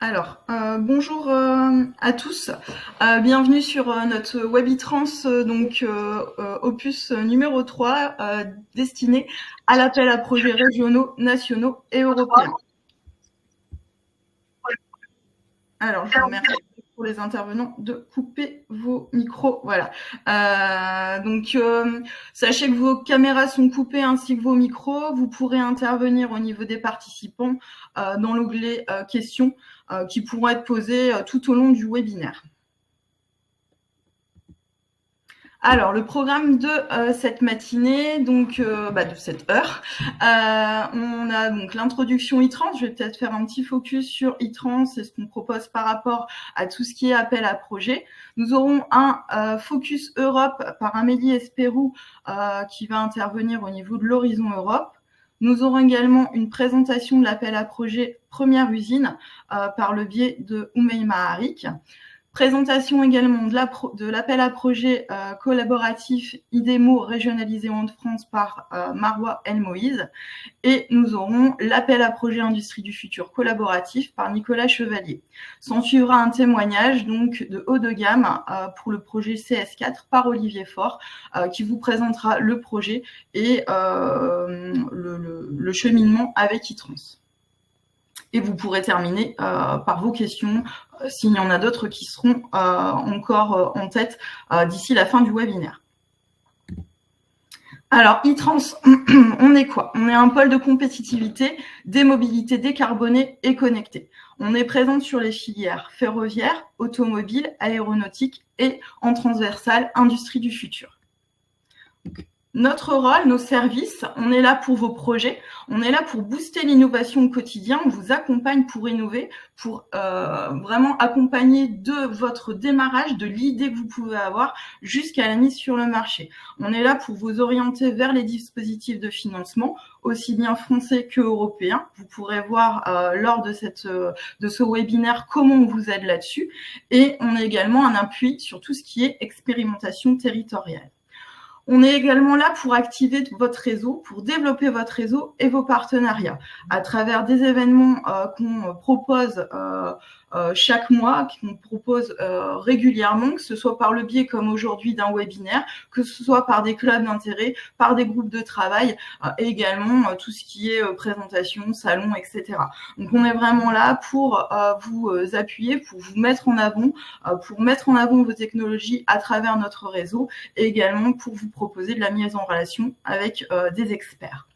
Alors, bonjour à tous. Bienvenue sur notre Webitrans, opus numéro 3, destiné à l'appel à projets régionaux, nationaux et européens. Alors, je vous remercie pour les intervenants de couper vos micros. Voilà. Sachez que vos caméras sont coupées ainsi que vos micros. Vous pourrez intervenir au niveau des participants dans l'onglet questions qui pourront être posées tout au long du webinaire. Alors, le programme de cette matinée, de cette heure, on a donc l'introduction e-trans. Je vais peut-être faire un petit focus sur e-trans et ce qu'on propose par rapport à tout ce qui est appel à projet. Nous aurons un focus Europe par Amélie Espérou qui va intervenir au niveau de l'horizon Europe. Nous aurons également une présentation de l'appel à projet Première Usine par le biais de Oumeima Harik. Présentation également de l'appel à projet collaboratif IDEMO régionalisé en France par Marois El Moïse. Et nous aurons l'appel à projet Industrie du futur collaboratif par Nicolas Chevalier. S'en suivra un témoignage donc de haut de gamme pour le projet CS4 par Olivier Faure qui vous présentera le projet et le cheminement avec e-trans. Et vous pourrez terminer par vos questions s'il y en a d'autres qui seront encore en tête d'ici la fin du webinaire. Alors, e-trans, on est quoi? On est un pôle de compétitivité, des mobilités décarbonées et connectées. On est présent sur les filières ferroviaires, automobiles, aéronautiques et en transversale, industrie du futur. Notre rôle, nos services, on est là pour vos projets, on est là pour booster l'innovation au quotidien, on vous accompagne pour innover, pour vraiment accompagner de votre démarrage, de l'idée que vous pouvez avoir jusqu'à la mise sur le marché. On est là pour vous orienter vers les dispositifs de financement, aussi bien français que européens. Vous pourrez voir lors de ce webinaire comment on vous aide là-dessus. Et on a également un appui sur tout ce qui est expérimentation territoriale. On est également là pour activer votre réseau, pour développer votre réseau et vos partenariats à travers des événements qu'on propose chaque mois, qu'on propose régulièrement, que ce soit par le biais, comme aujourd'hui, d'un webinaire, que ce soit par des clubs d'intérêt, par des groupes de travail et également tout ce qui est présentation, salon, etc. Donc, on est vraiment là pour vous appuyer, pour vous mettre en avant, pour mettre en avant vos technologies à travers notre réseau et également pour vous proposer de la mise en relation avec des experts.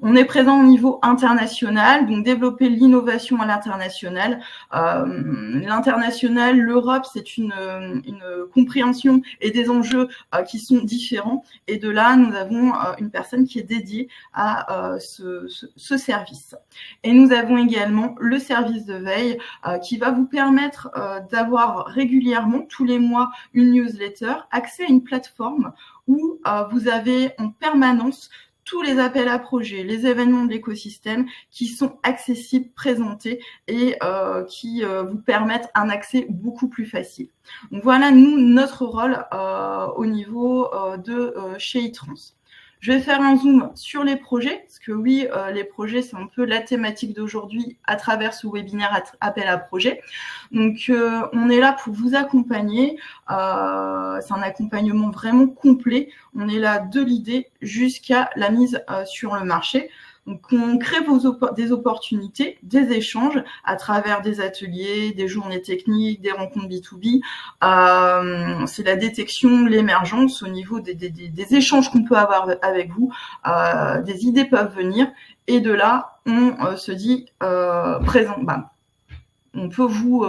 On est présent au niveau international, donc développer l'innovation à l'international. L'international, l'Europe, c'est une compréhension et des enjeux qui sont différents. Et de là, nous avons une personne qui est dédiée à ce service. Et nous avons également le service de veille qui va vous permettre d'avoir régulièrement, tous les mois, une newsletter, accès à une plateforme où vous avez en permanence tous les appels à projets, les événements de l'écosystème qui sont accessibles, présentés et qui vous permettent un accès beaucoup plus facile. Donc voilà, notre rôle au niveau de chez e-trans. Je vais faire un zoom sur les projets, parce que oui, les projets, c'est un peu la thématique d'aujourd'hui à travers ce webinaire appel à projet. Donc, on est là pour vous accompagner. C'est un accompagnement vraiment complet. On est là de l'idée jusqu'à la mise sur le marché. Donc, on crée des opportunités, des échanges à travers des ateliers, des journées techniques, des rencontres B2B. C'est la détection, l'émergence au niveau des échanges qu'on peut avoir avec vous. Des idées peuvent venir et de là, on se dit présent. On peut vous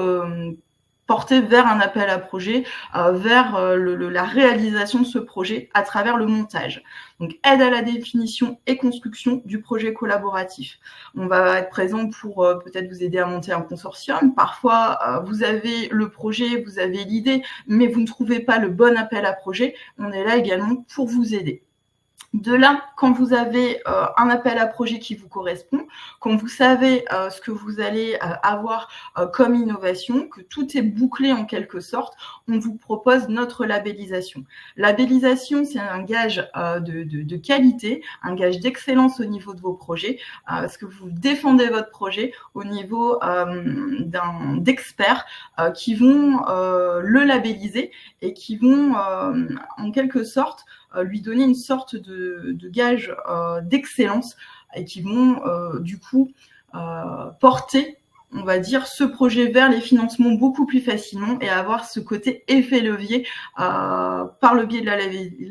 porter vers un appel à projet, vers la réalisation de ce projet à travers le montage. Donc, aide à la définition et construction du projet collaboratif. On va être présent pour peut-être vous aider à monter un consortium. Parfois, vous avez le projet, vous avez l'idée, mais vous ne trouvez pas le bon appel à projet. On est là également pour vous aider. De là, quand vous avez un appel à projet qui vous correspond, quand vous savez ce que vous allez avoir comme innovation, que tout est bouclé en quelque sorte, on vous propose notre labellisation. Labellisation, c'est un gage de qualité, un gage d'excellence au niveau de vos projets, parce que vous défendez votre projet au niveau d'experts qui vont le labelliser et qui vont en quelque sorte lui donner une sorte de gage d'excellence et qui vont du coup porter, on va dire, ce projet vers les financements beaucoup plus facilement et avoir ce côté effet levier par le biais de la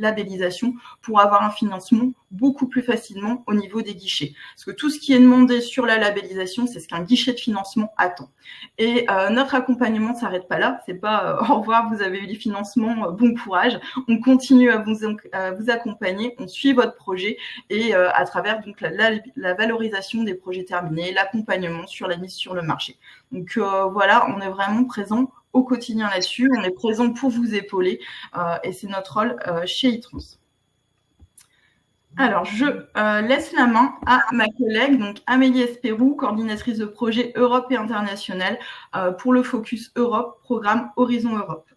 labellisation pour avoir un financement beaucoup plus facilement au niveau des guichets. Parce que tout ce qui est demandé sur la labellisation, c'est ce qu'un guichet de financement attend. Et notre accompagnement ne s'arrête pas là. C'est pas au revoir, vous avez eu les financements, bon courage. On continue à vous accompagner, on suit votre projet et à travers donc la valorisation des projets terminés, l'accompagnement sur la mise sur le marché. Donc voilà, on est vraiment présent au quotidien là-dessus. On est présent pour vous épauler et c'est notre rôle chez e-Trans. Alors, je laisse la main à ma collègue, donc Amélie Espérou, coordinatrice de projet Europe et international pour le Focus Europe, programme Horizon Europe.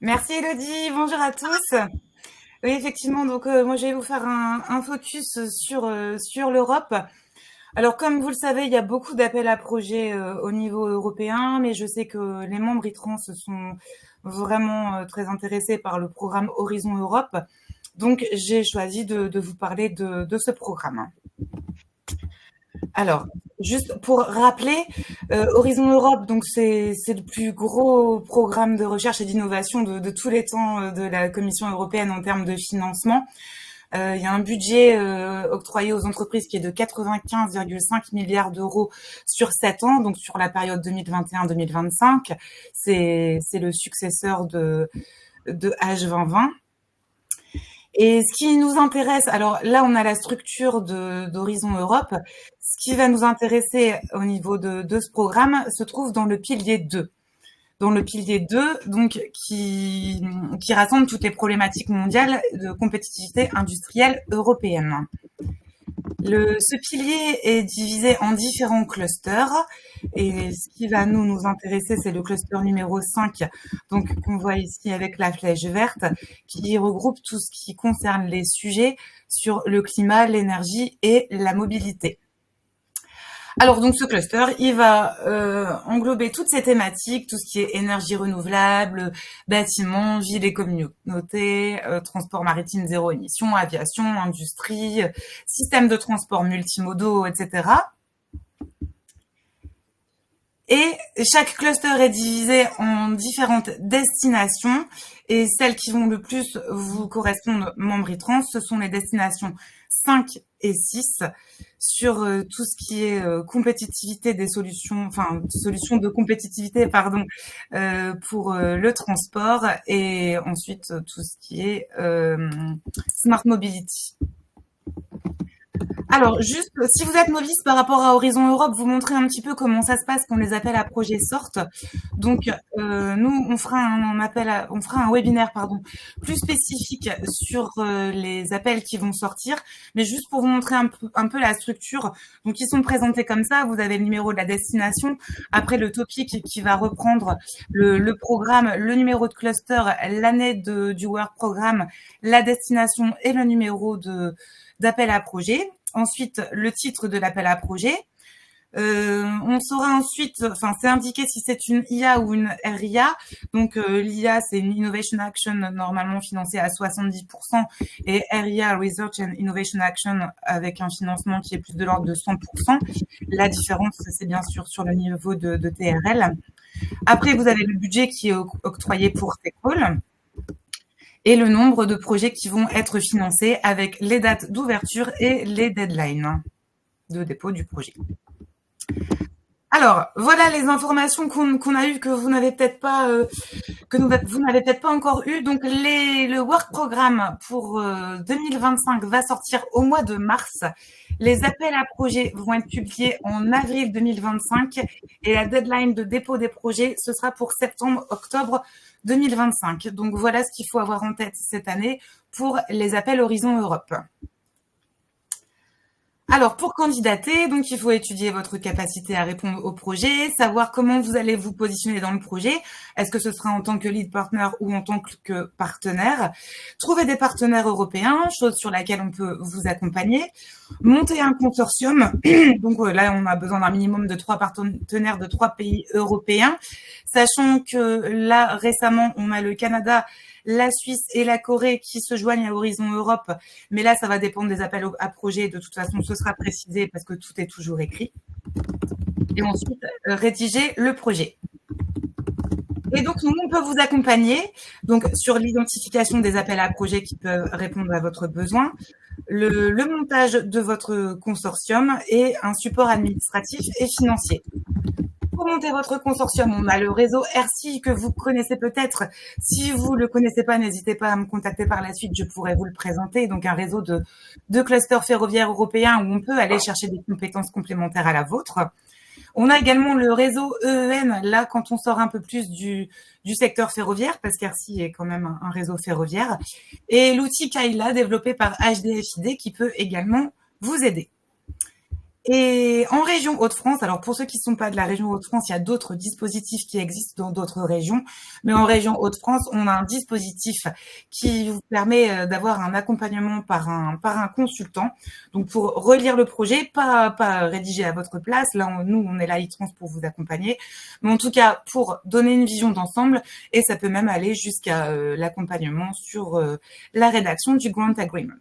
Merci Elodie, bonjour à tous. Oui, effectivement, donc moi je vais vous faire un focus sur l'Europe. Alors, comme vous le savez, il y a beaucoup d'appels à projets au niveau européen, mais je sais que les membres e-Trans sont vraiment très intéressés par le programme Horizon Europe. Donc, j'ai choisi de vous parler de ce programme. Alors, juste pour rappeler, Horizon Europe, donc c'est le plus gros programme de recherche et d'innovation de tous les temps de la Commission européenne en termes de financement. Il y a un budget octroyé aux entreprises qui est de 95,5 milliards d'euros sur 7 ans, donc sur la période 2021-2025. C'est le successeur de H2020. Et ce qui nous intéresse, alors là, on a la structure d'Horizon Europe. Ce qui va nous intéresser au niveau de ce programme se trouve dans le pilier 2. Dans le pilier 2, donc, qui rassemble toutes les problématiques mondiales de compétitivité industrielle européenne. Ce pilier est divisé en différents clusters et ce qui va nous intéresser, c'est le cluster numéro 5, donc qu'on voit ici avec la flèche verte, qui regroupe tout ce qui concerne les sujets sur le climat, l'énergie et la mobilité. Alors donc ce cluster, il va englober toutes ces thématiques, tout ce qui est énergie renouvelable, bâtiments, villes et communautés, transport maritime zéro émission, aviation, industrie, système de transport multimodaux, etc. Et chaque cluster est divisé en différentes destinations et celles qui vont le plus vous correspondre, membres e-Trans, ce sont les destinations 5 et 6 sur tout ce qui est compétitivité des solutions, enfin solutions de compétitivité, pardon, pour le transport et ensuite tout ce qui est smart mobility. Alors, juste, si vous êtes novice par rapport à Horizon Europe, vous montrer un petit peu comment ça se passe quand les appels à projets sortent. Donc, nous, on fera un webinaire, plus spécifique sur les appels qui vont sortir. Mais juste pour vous montrer un peu la structure. Donc, ils sont présentés comme ça. Vous avez le numéro de la destination. Après, le topic qui va reprendre le programme, le numéro de cluster, l'année du Work Programme, la destination et le numéro d'appel à projet. Ensuite, le titre de l'appel à projet. On saura ensuite, enfin, c'est indiqué si c'est une IA ou une RIA. Donc, l'IA, c'est une Innovation Action normalement financée à 70% et RIA, Research and Innovation Action, avec un financement qui est plus de l'ordre de 100%. La différence, c'est bien sûr sur le niveau de TRL. Après, vous avez le budget qui est octroyé pour TechCall et le nombre de projets qui vont être financés avec les dates d'ouverture et les deadlines de dépôt du projet. Alors, voilà les informations qu'on a eues que vous n'avez peut-être pas vous n'avez peut-être pas encore eu. Donc, le work programme pour 2025 va sortir au mois de mars. Les appels à projets vont être publiés en avril 2025 et la deadline de dépôt des projets, ce sera pour septembre-octobre 2025. Donc, voilà ce qu'il faut avoir en tête cette année pour les appels Horizon Europe. Alors, pour candidater, donc il faut étudier votre capacité à répondre au projet, savoir comment vous allez vous positionner dans le projet. Est-ce que ce sera en tant que lead partner ou en tant que partenaire? Trouver des partenaires européens, chose sur laquelle on peut vous accompagner. Monter un consortium. Donc là, on a besoin d'un minimum de 3 partenaires de 3 pays européens. Sachant que là, récemment, on a le Canada, la Suisse et la Corée qui se joignent à Horizon Europe. Mais là, ça va dépendre des appels à projets. De toute façon, ce sera précisé parce que tout est toujours écrit. Et ensuite, rédiger le projet. Et donc, nous, on peut vous accompagner donc, sur l'identification des appels à projets qui peuvent répondre à votre besoin, le montage de votre consortium et un support administratif et financier. Pour monter votre consortium, on a le réseau RC que vous connaissez peut-être. Si vous le connaissez pas, n'hésitez pas à me contacter par la suite, je pourrais vous le présenter. Donc un réseau de clusters ferroviaires européens où on peut aller chercher des compétences complémentaires à la vôtre. On a également le réseau EEN, là quand on sort un peu plus du secteur ferroviaire, parce qu'RC est quand même un réseau ferroviaire. Et l'outil Kaila développé par HDFID qui peut également vous aider. Et en région Hauts-de-France, alors pour ceux qui ne sont pas de la région Hauts-de-France, il y a d'autres dispositifs qui existent dans d'autres régions. Mais en région Hauts-de-France, on a un dispositif qui vous permet d'avoir un accompagnement par un consultant. Donc pour relire le projet, pas rédiger à votre place. Là, nous, on est là, e-trans, pour vous accompagner. Mais en tout cas, pour donner une vision d'ensemble. Et ça peut même aller jusqu'à l'accompagnement sur la rédaction du Grant Agreement.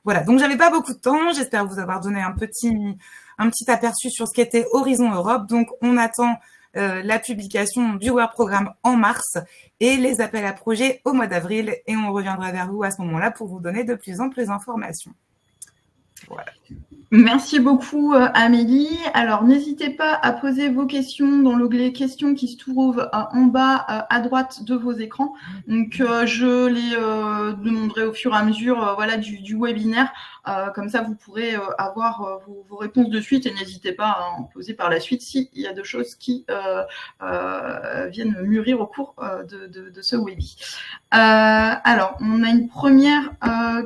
Voilà, donc j'avais pas beaucoup de temps. J'espère vous avoir donné un petit aperçu sur ce qu'était Horizon Europe. Donc on attend la publication du Work Programme en mars et les appels à projets au mois d'avril. Et on reviendra vers vous à ce moment-là pour vous donner de plus en plus d'informations. Voilà. Merci beaucoup Amélie. Alors n'hésitez pas à poser vos questions dans l'onglet questions qui se trouve en bas à droite de vos écrans. Donc je les demanderai au fur et à mesure voilà, du webinaire. Comme ça vous pourrez avoir vos réponses de suite et n'hésitez pas à en poser par la suite s'il y a des choses qui viennent mûrir au cours de ce webinaire. Alors on a une première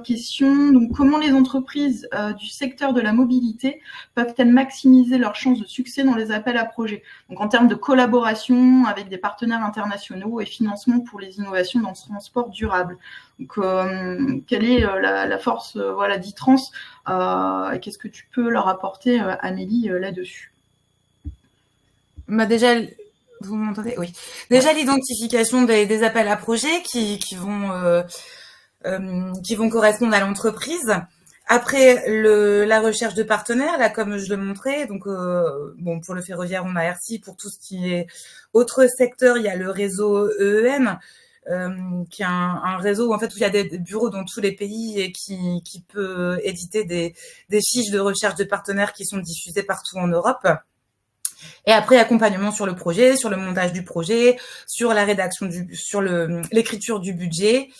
question. Donc comment les entreprises du secteur de la mobilité peuvent-elles maximiser leurs chances de succès dans les appels à projets? Donc en termes de collaboration avec des partenaires internationaux et financement pour les innovations dans le transport durable. Donc quelle est la force voilà, d'e-trans et qu'est-ce que tu peux leur apporter, Amélie, là-dessus? Déjà, vous m'entendez? Oui. Déjà, l'identification des appels à projets qui vont correspondre à l'entreprise. Après, la recherche de partenaires, là, comme je le montrais, donc bon, pour le ferroviaire, on a RC. Pour tout ce qui est autre secteur, il y a le réseau EEN, qui est un réseau en fait où il y a des bureaux dans tous les pays et qui peut éditer des fiches de recherche de partenaires qui sont diffusées partout en Europe. Et après, accompagnement sur le projet, sur le montage du projet, sur la rédaction sur l'écriture du budget.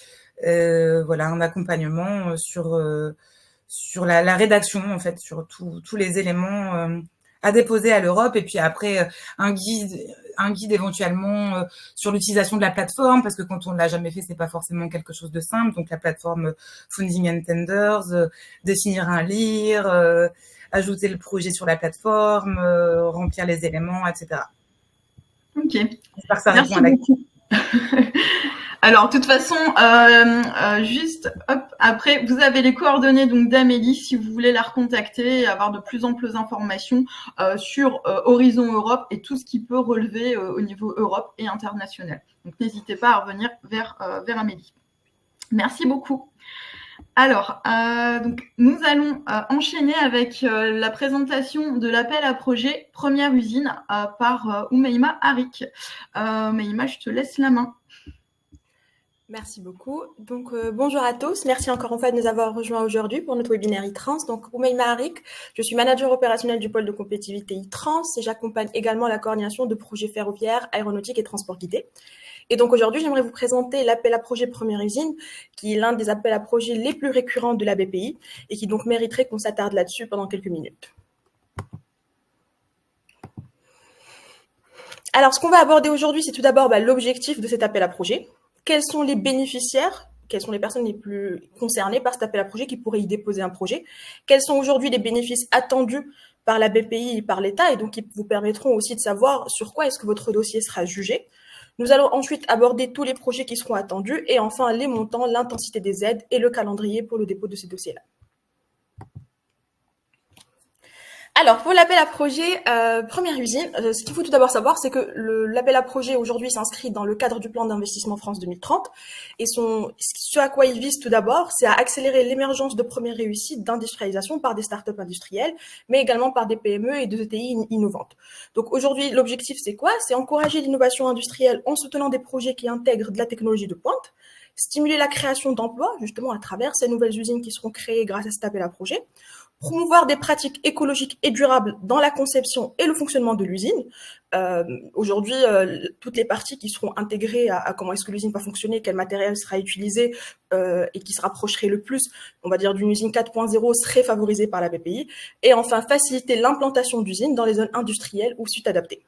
Voilà, un accompagnement sur la rédaction, en fait, sur tous les éléments à déposer à l'Europe. Et puis après, un guide éventuellement sur l'utilisation de la plateforme, parce que quand on ne l'a jamais fait, c'est pas forcément quelque chose de simple. Donc la plateforme Funding and Tenders, définir un LIR, ajouter le projet sur la plateforme, remplir les éléments, etc. Ok. J'espère que ça répond à la question. Alors, de toute façon, juste hop, après, vous avez les coordonnées donc d'Amélie si vous voulez la recontacter et avoir de plus en plus d'informations sur Horizon Europe et tout ce qui peut relever au niveau Europe et international. Donc, n'hésitez pas à revenir vers Amélie. Merci beaucoup. Alors, donc, nous allons enchaîner avec la présentation de l'appel à projet Première usine par Oumeima Harik. Oumeima, je te laisse la main. Merci beaucoup. Donc, bonjour à tous. Merci encore une fois de nous avoir rejoints aujourd'hui pour notre webinaire e-trans. Donc, Oumaima Harik, je suis manager opérationnel du pôle de compétitivité e-trans et j'accompagne également la coordination de projets ferroviaires, aéronautiques et transports guidés. Et donc, aujourd'hui, j'aimerais vous présenter l'appel à projet Première Usine, qui est l'un des appels à projets les plus récurrents de la BPI et qui donc mériterait qu'on s'attarde là-dessus pendant quelques minutes. Alors, ce qu'on va aborder aujourd'hui, c'est tout d'abord l'objectif de cet appel à projet. Quels sont les bénéficiaires, quelles sont les personnes les plus concernées par cet appel à projet qui pourraient y déposer un projet, quels sont aujourd'hui les bénéfices attendus par la BPI et par l'État, et donc qui vous permettront aussi de savoir sur quoi est-ce que votre dossier sera jugé. Nous allons ensuite aborder tous les projets qui seront attendus, et enfin les montants, l'intensité des aides et le calendrier pour le dépôt de ces dossiers-là. Alors, pour l'appel à projet Première Usine, ce qu'il faut tout d'abord savoir, c'est que l'appel à projet aujourd'hui s'inscrit dans le cadre du plan d'investissement France 2030. Et ce à quoi il vise tout d'abord, c'est à accélérer l'émergence de premières réussites d'industrialisation par des startups industrielles, mais également par des PME et des ETI innovantes. Donc aujourd'hui, l'objectif, c'est quoi? C'est encourager l'innovation industrielle en soutenant des projets qui intègrent de la technologie de pointe, stimuler la création d'emplois, justement à travers ces nouvelles usines qui seront créées grâce à cet appel à projet, promouvoir des pratiques écologiques et durables dans la conception et le fonctionnement de l'usine. Aujourd'hui, toutes les parties qui seront intégrées à comment est-ce que l'usine va fonctionner, quel matériel sera utilisé et qui se rapprocherait le plus, on va dire, d'une usine 4.0 seraient favorisées par la BPI. Et enfin, faciliter l'implantation d'usines dans les zones industrielles ou sites adaptés.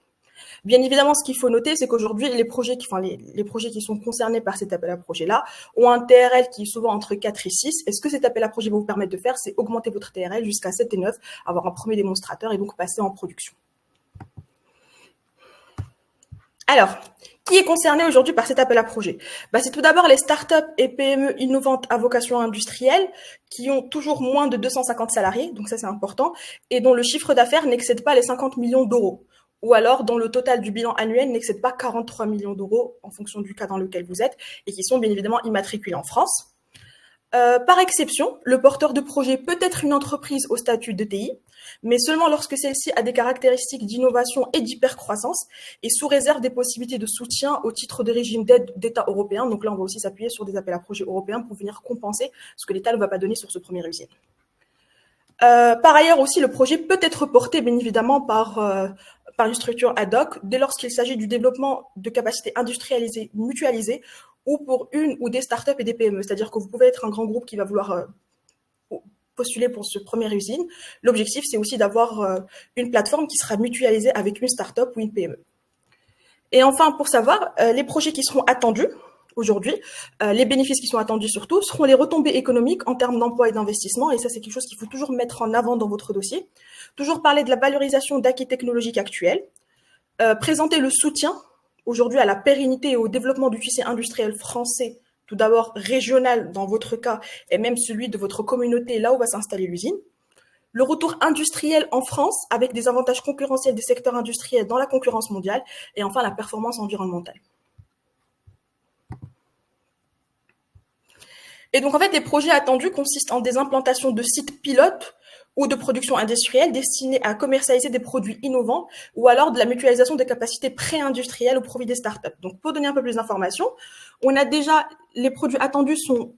Bien évidemment, ce qu'il faut noter, c'est qu'aujourd'hui, les projets qui sont concernés par cet appel à projet-là ont un TRL qui est souvent entre 4 et 6. Et ce que cet appel à projet va vous permettre de faire, c'est augmenter votre TRL jusqu'à 7 et 9, avoir un premier démonstrateur et donc passer en production. Alors, qui est concerné aujourd'hui par cet appel à projet? C'est tout d'abord les startups et PME innovantes à vocation industrielle qui ont toujours moins de 250 salariés, donc ça c'est important, et dont le chiffre d'affaires n'excède pas les 50 millions d'euros, ou alors dont le total du bilan annuel n'excède pas 43 millions d'euros en fonction du cas dans lequel vous êtes, et qui sont bien évidemment immatriculés en France. Par exception, le porteur de projet peut être une entreprise au statut d'ETI, mais seulement lorsque celle-ci a des caractéristiques d'innovation et d'hypercroissance, et sous réserve des possibilités de soutien au titre de régime d'aide d'État européen. Donc là, on va aussi s'appuyer sur des appels à projets européens pour venir compenser ce que l'État ne va pas donner sur ce premier usine. Par ailleurs aussi, le projet peut être porté, bien évidemment, par une structure ad hoc, dès lors qu'il s'agit du développement de capacités industrialisées, mutualisées, ou pour une ou des startups et des PME. C'est-à-dire que vous pouvez être un grand groupe qui va vouloir postuler pour ce première usine. L'objectif, c'est aussi d'avoir une plateforme qui sera mutualisée avec une startup ou une PME. Et enfin, pour savoir, les projets qui seront attendus aujourd'hui, les bénéfices qui sont attendus surtout, seront les retombées économiques en termes d'emploi et d'investissement. Et ça, c'est quelque chose qu'il faut toujours mettre en avant dans votre dossier. Toujours parler de la valorisation d'acquis technologiques actuels, présenter le soutien aujourd'hui à la pérennité et au développement du tissu industriel français, tout d'abord régional dans votre cas, et même celui de votre communauté là où va s'installer l'usine. Le retour industriel en France avec des avantages concurrentiels des secteurs industriels dans la concurrence mondiale, et enfin la performance environnementale. Et donc en fait, les projets attendus consistent en des implantations de sites pilotes ou de production industrielle destinée à commercialiser des produits innovants ou alors de la mutualisation des capacités pré-industrielles au profit des startups. Donc, pour donner un peu plus d'informations, on a déjà, les produits attendus sont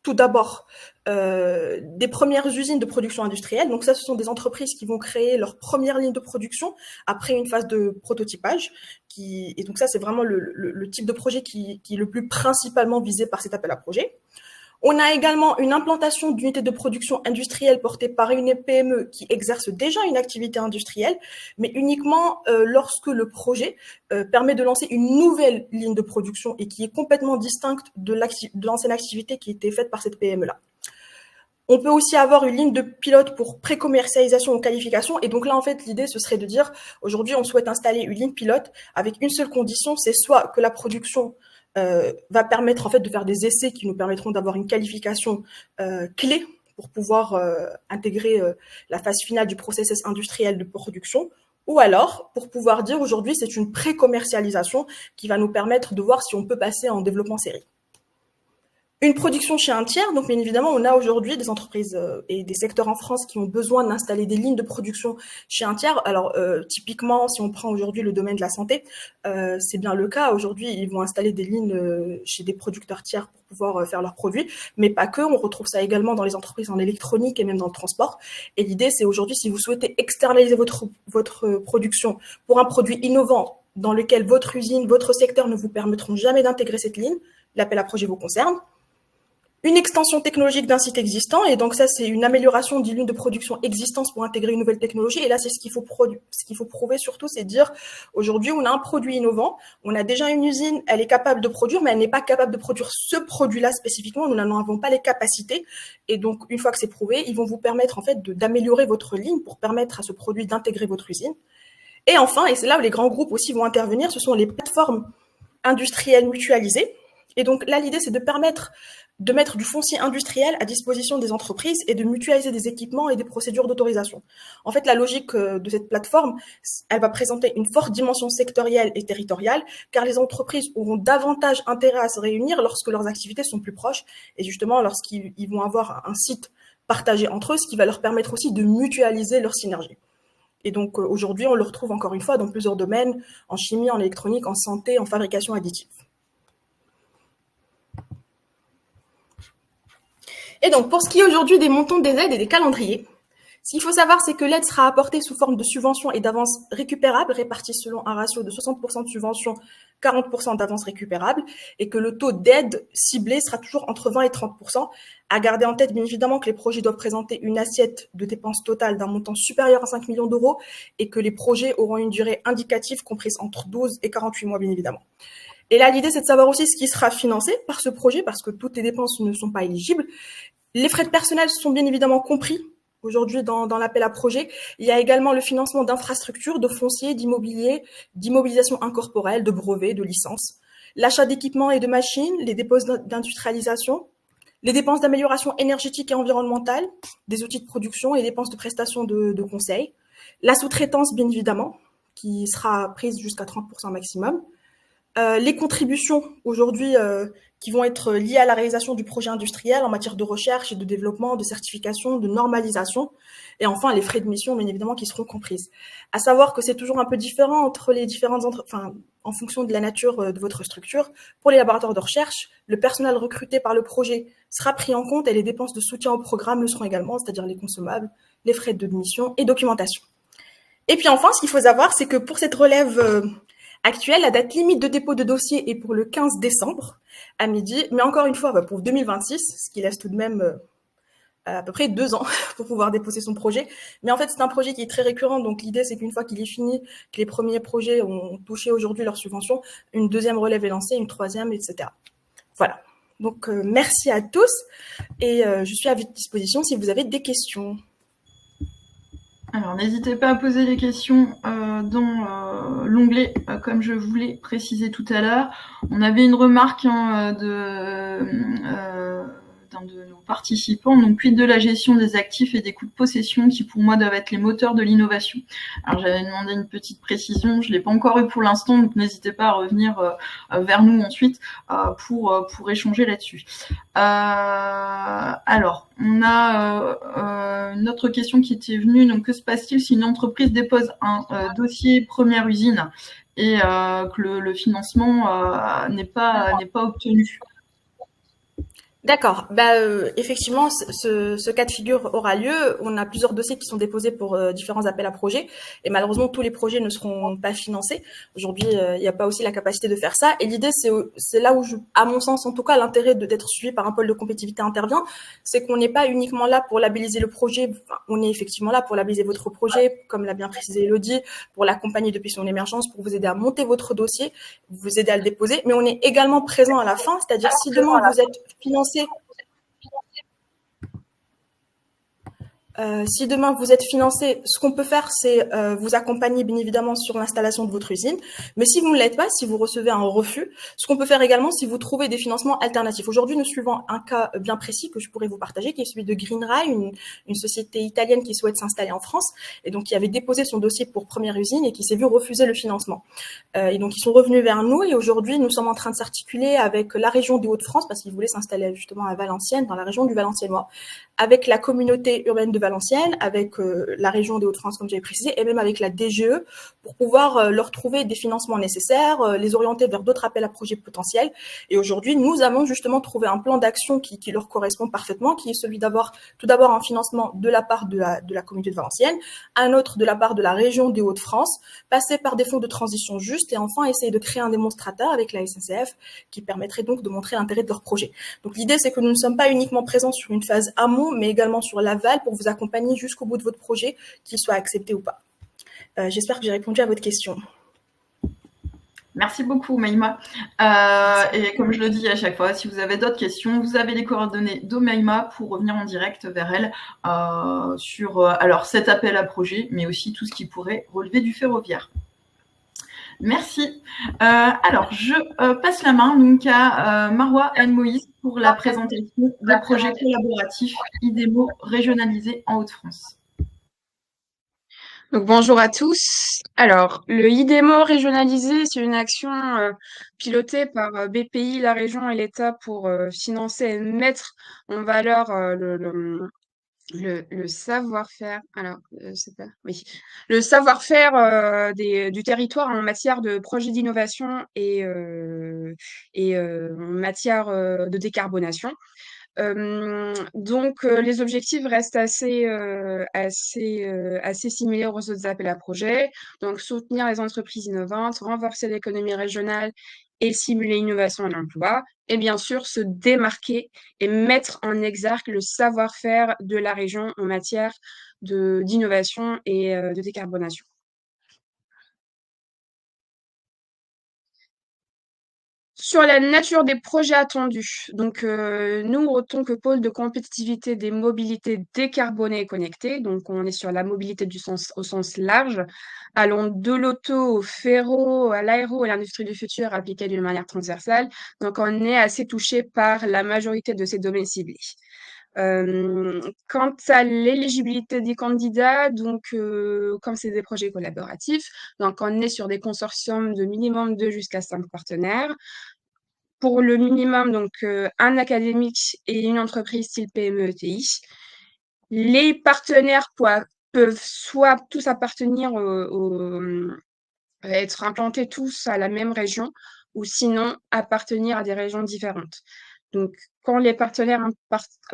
tout d'abord des premières usines de production industrielle. Donc ça, ce sont des entreprises qui vont créer leur première ligne de production après une phase de prototypage. Et donc ça, c'est vraiment le type de projet qui est le plus principalement visé par cet appel à projet. On a également une implantation d'unités de production industrielle portée par une PME qui exerce déjà une activité industrielle, mais uniquement lorsque le projet permet de lancer une nouvelle ligne de production et qui est complètement distincte de l'ancienne activité qui était faite par cette PME-là. On peut aussi avoir une ligne de pilote pour pré-commercialisation ou qualification. Et donc là, en fait, l'idée, ce serait de dire, aujourd'hui, on souhaite installer une ligne pilote avec une seule condition, c'est soit que la production va permettre en fait de faire des essais qui nous permettront d'avoir une qualification clé pour pouvoir intégrer la phase finale du processus industriel de production, ou alors pour pouvoir dire aujourd'hui c'est une pré-commercialisation qui va nous permettre de voir si on peut passer en développement série. Une production chez un tiers, donc bien évidemment, on a aujourd'hui des entreprises et des secteurs en France qui ont besoin d'installer des lignes de production chez un tiers. Alors, typiquement, si on prend aujourd'hui le domaine de la santé, c'est bien le cas. Aujourd'hui, ils vont installer des lignes chez des producteurs tiers pour pouvoir faire leurs produits, mais pas que. On retrouve ça également dans les entreprises en électronique et même dans le transport. Et l'idée, c'est aujourd'hui, si vous souhaitez externaliser votre production pour un produit innovant dans lequel votre usine, votre secteur ne vous permettront jamais d'intégrer cette ligne, l'appel à projet vous concerne. Une extension technologique d'un site existant, et donc ça, c'est une amélioration d'une ligne de production existante pour intégrer une nouvelle technologie. Et là, c'est ce qu'il faut prouver surtout, c'est dire, aujourd'hui, on a un produit innovant, on a déjà une usine, elle est capable de produire, mais elle n'est pas capable de produire ce produit-là spécifiquement, nous n'en avons pas les capacités. Et donc, une fois que c'est prouvé, ils vont vous permettre, en fait, d'améliorer votre ligne pour permettre à ce produit d'intégrer votre usine. Et enfin, et c'est là où les grands groupes aussi vont intervenir, ce sont les plateformes industrielles mutualisées. Et donc là, l'idée, c'est de permettre de mettre du foncier industriel à disposition des entreprises et de mutualiser des équipements et des procédures d'autorisation. En fait, la logique de cette plateforme, elle va présenter une forte dimension sectorielle et territoriale, car les entreprises auront davantage intérêt à se réunir lorsque leurs activités sont plus proches, et justement lorsqu'ils vont avoir un site partagé entre eux, ce qui va leur permettre aussi de mutualiser leurs synergies. Et donc aujourd'hui, on le retrouve encore une fois dans plusieurs domaines, en chimie, en électronique, en santé, en fabrication additive. Et donc, pour ce qui est aujourd'hui des montants des aides et des calendriers, ce qu'il faut savoir, c'est que l'aide sera apportée sous forme de subventions et d'avances récupérables, réparties selon un ratio de 60% de subventions, 40% d'avances récupérables, et que le taux d'aide ciblé sera toujours entre 20 et 30%. À garder en tête, bien évidemment, que les projets doivent présenter une assiette de dépenses totales d'un montant supérieur à 5 millions d'euros, et que les projets auront une durée indicative comprise entre 12 et 48 mois, bien évidemment. Et là, l'idée, c'est de savoir aussi ce qui sera financé par ce projet, parce que toutes les dépenses ne sont pas éligibles. Les frais de personnel sont bien évidemment compris aujourd'hui dans l'appel à projet. Il y a également le financement d'infrastructures, de fonciers, d'immobilier, d'immobilisation incorporelle, de brevets, de licences, l'achat d'équipements et de machines, les dépenses d'industrialisation, les dépenses d'amélioration énergétique et environnementale, des outils de production et dépenses de prestations de conseil, la sous-traitance, bien évidemment, qui sera prise jusqu'à 30% maximum, les contributions aujourd'hui qui vont être liées à la réalisation du projet industriel en matière de recherche et de développement, de certification, de normalisation, et enfin les frais de mission, bien évidemment, qui seront comprises. À savoir que c'est toujours un peu différent entre les différentes en fonction de la nature de votre structure. Pour les laboratoires de recherche, le personnel recruté par le projet sera pris en compte et les dépenses de soutien au programme le seront également, c'est-à-dire les consommables, les frais de mission et documentation. Et puis enfin, ce qu'il faut savoir, c'est que pour cette relève actuelle, la date limite de dépôt de dossier est pour le 15 décembre à midi, mais encore une fois, pour 2026, ce qui laisse tout de même à peu près 2 ans pour pouvoir déposer son projet. Mais en fait, c'est un projet qui est très récurrent, donc l'idée, c'est qu'une fois qu'il est fini, que les premiers projets ont touché aujourd'hui leur subvention, une deuxième relève est lancée, une troisième, etc. Voilà. Donc, merci à tous, et je suis à votre disposition si vous avez des questions. Alors, n'hésitez pas à poser des questions dans l'onglet, comme je vous l'ai précisé tout à l'heure. On avait une remarque d'un de nos participants, donc quid de la gestion des actifs et des coûts de possession qui pour moi doivent être les moteurs de l'innovation. Alors j'avais demandé une petite précision, je l'ai pas encore eu pour l'instant, donc n'hésitez pas à revenir vers nous ensuite pour échanger là-dessus. Alors, on a une autre question qui était venue, donc que se passe-t-il si une entreprise dépose un dossier première usine et que le financement n'est pas obtenu? D'accord. Effectivement, ce cas de figure aura lieu. On a plusieurs dossiers qui sont déposés pour différents appels à projets. Et malheureusement, tous les projets ne seront pas financés. Aujourd'hui, il n'y a pas aussi la capacité de faire ça. Et l'idée, c'est là où, à mon sens, en tout cas, l'intérêt d'être suivi par un pôle de compétitivité intervient. C'est qu'on n'est pas uniquement là pour labelliser le projet. Enfin, on est effectivement là pour labelliser votre projet, comme l'a bien précisé Elodie, pour l'accompagner depuis son émergence, pour vous aider à monter votre dossier, vous aider à le déposer. Mais on est également présent à la fin. C'est-à-dire, si demain vous êtes financé Si demain vous êtes financé, ce qu'on peut faire, c'est vous accompagner bien évidemment sur l'installation de votre usine. Mais si vous ne l'êtes pas, si vous recevez un refus, ce qu'on peut faire également, c'est vous trouver des financements alternatifs. Aujourd'hui, nous suivons un cas bien précis que je pourrais vous partager, qui est celui de Greenray, une société italienne qui souhaite s'installer en France et donc qui avait déposé son dossier pour première usine et qui s'est vu refuser le financement. Et donc ils sont revenus vers nous et aujourd'hui, nous sommes en train de s'articuler avec la région des Hauts-de-France parce qu'ils voulaient s'installer justement à Valenciennes, dans la région du Valenciennois, avec la communauté urbaine de Valenciennes, avec la région des Hauts-de-France, comme j'avais précisé, et même avec la DGE, pour pouvoir leur trouver des financements nécessaires, les orienter vers d'autres appels à projets potentiels. Et aujourd'hui, nous avons justement trouvé un plan d'action qui leur correspond parfaitement, qui est celui d'avoir tout d'abord un financement de la part de la communauté de Valenciennes, un autre de la part de la région des Hauts-de-France, passer par des fonds de transition juste, et enfin essayer de créer un démonstrateur avec la SNCF qui permettrait donc de montrer l'intérêt de leur projet. Donc l'idée, c'est que nous ne sommes pas uniquement présents sur une phase amont, mais également sur l'aval pour vous accompagner jusqu'au bout de votre projet, qu'il soit accepté ou pas. J'espère que j'ai répondu à votre question. Merci beaucoup, Maïma. Et comme je le dis à chaque fois, si vous avez d'autres questions, vous avez les coordonnées de Maïma pour revenir en direct vers elle sur alors cet appel à projet, mais aussi tout ce qui pourrait relever du ferroviaire. Merci. Alors, je passe la main donc à Marwa Anne-Moïse pour la présentation des projets collaboratifs IDEMO régionalisés en Hauts-de-France. Donc bonjour à tous. Alors, le IDEMO régionalisé, c'est une action pilotée par BPI, la région et l'État pour financer et mettre en valeur le savoir-faire. Alors, c'est pas. Oui, le savoir-faire du territoire en matière de projets d'innovation et en matière de décarbonation. Donc, les objectifs restent assez similaires aux autres appels à projets. Donc, soutenir les entreprises innovantes, renforcer l'économie régionale et stimuler l'innovation et l'emploi. Et bien sûr, se démarquer et mettre en exergue le savoir-faire de la région en matière d'innovation et de décarbonation. Sur la nature des projets attendus, donc nous, en tant que pôle de compétitivité des mobilités décarbonées et connectées, donc on est sur la mobilité au sens large, allant de l'auto au ferro, à l'aéro, à l'industrie du futur appliquée d'une manière transversale. Donc on est assez touché par la majorité de ces domaines ciblés. Quant à l'éligibilité des candidats, donc comme c'est des projets collaboratifs, donc on est sur des consortiums de minimum 2 jusqu'à 5 partenaires. Pour le minimum, donc un académique et une entreprise style PME-ETI. Les partenaires peuvent soit tous appartenir être implantés tous à la même région ou sinon appartenir à des régions différentes. Donc, quand les partenaires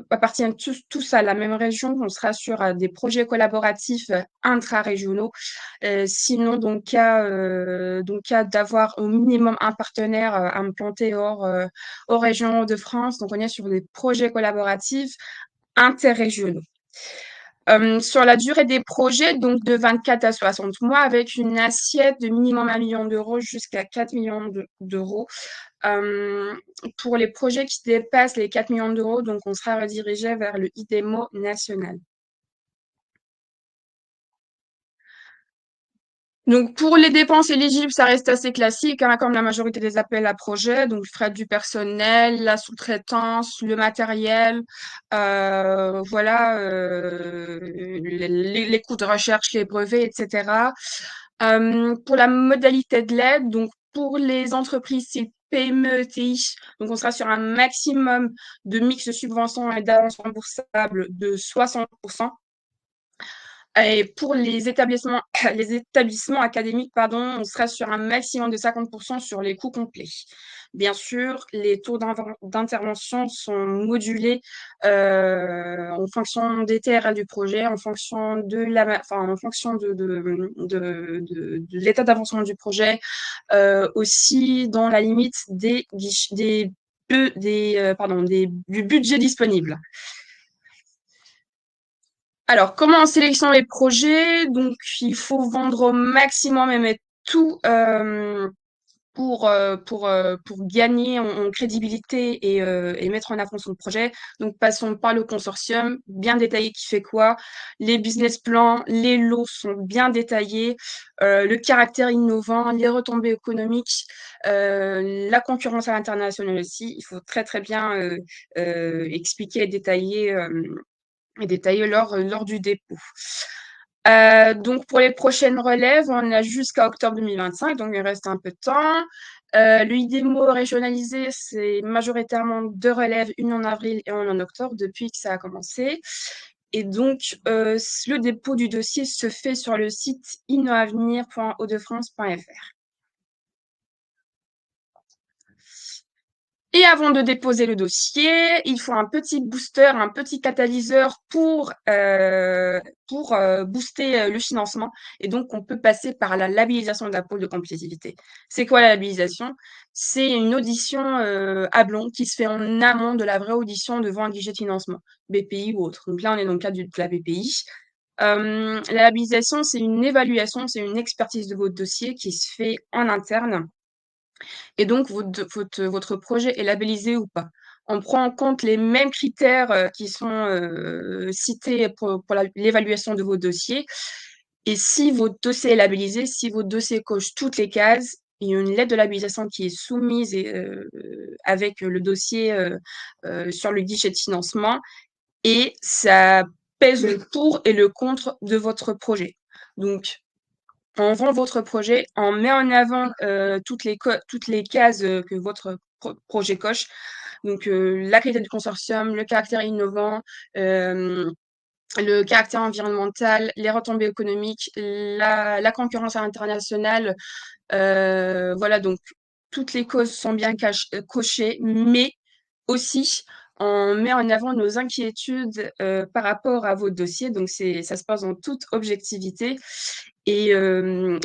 appartiennent tous à la même région, on sera sur des projets collaboratifs intra-régionaux. Sinon, donc, cas d'avoir au minimum un partenaire implanté hors région de France, donc on est sur des projets collaboratifs interrégionaux. Sur la durée des projets, donc de 24 à 60 mois, avec une assiette de minimum 1 million d'euros jusqu'à 4 millions d'euros. Pour les projets qui dépassent les 4 millions d'euros, donc on sera redirigé vers le IDEMO national. Donc, pour les dépenses éligibles, ça reste assez classique, hein, comme la majorité des appels à projets. Donc, frais du personnel, la sous-traitance, le matériel, voilà, les coûts de recherche, les brevets, etc. Pour la modalité de l'aide, donc pour les entreprises, c'est PME-ETI, donc on sera sur un maximum de mix de subventions et d'avances remboursables de 60%. Et pour les établissements académiques, pardon, on sera sur un maximum de 50% sur les coûts complets. Bien sûr, les taux d'intervention sont modulés en fonction des terrains du projet, en fonction de l'état d'avancement du projet, aussi dans la limite du budget disponible. Alors, comment on sélectionne les projets? Donc, il faut vendre au maximum et mettre tout pour gagner en crédibilité et mettre en avant son projet. Donc, passons par le consortium, bien détaillé qui fait quoi. Les business plans, les lots sont bien détaillés. Le caractère innovant, les retombées économiques, la concurrence à l'international aussi. Il faut très, très bien expliquer et détailler lors du dépôt. Donc, pour les prochaines relèves, on a jusqu'à octobre 2025, donc il reste un peu de temps. Le IDEMO régionalisé, c'est majoritairement 2 relèves, une en avril et une en octobre, depuis que ça a commencé. Et donc, le dépôt du dossier se fait sur le site innoavenir.hautdefrance.fr. Et avant de déposer le dossier, il faut un petit booster, un petit catalyseur pour booster le financement. Et donc, on peut passer par la labellisation de la pôle de compétitivité. C'est quoi la labellisation? C'est une audition à Blon qui se fait en amont de la vraie audition devant un guichet de financement, BPI ou autre. Donc là, on est dans le cadre de la BPI. La labellisation, c'est une évaluation, c'est une expertise de votre dossier qui se fait en interne. Et donc, votre projet est labellisé ou pas. On prend en compte les mêmes critères qui sont cités pour l'évaluation de vos dossiers. Et si votre dossier est labellisé, si votre dossier coche toutes les cases, il y a une lettre de labellisation qui est soumise avec le dossier sur le guichet de financement et ça pèse le pour et le contre de votre projet. Donc, on vend votre projet, on met en avant toutes les cases que votre projet coche. Donc, la qualité du consortium, le caractère innovant, le caractère environnemental, les retombées économiques, la concurrence internationale. Voilà, donc toutes les causes sont bien cochées, mais aussi on met en avant nos inquiétudes par rapport à votre dossier. Donc, ça se passe en toute objectivité. Et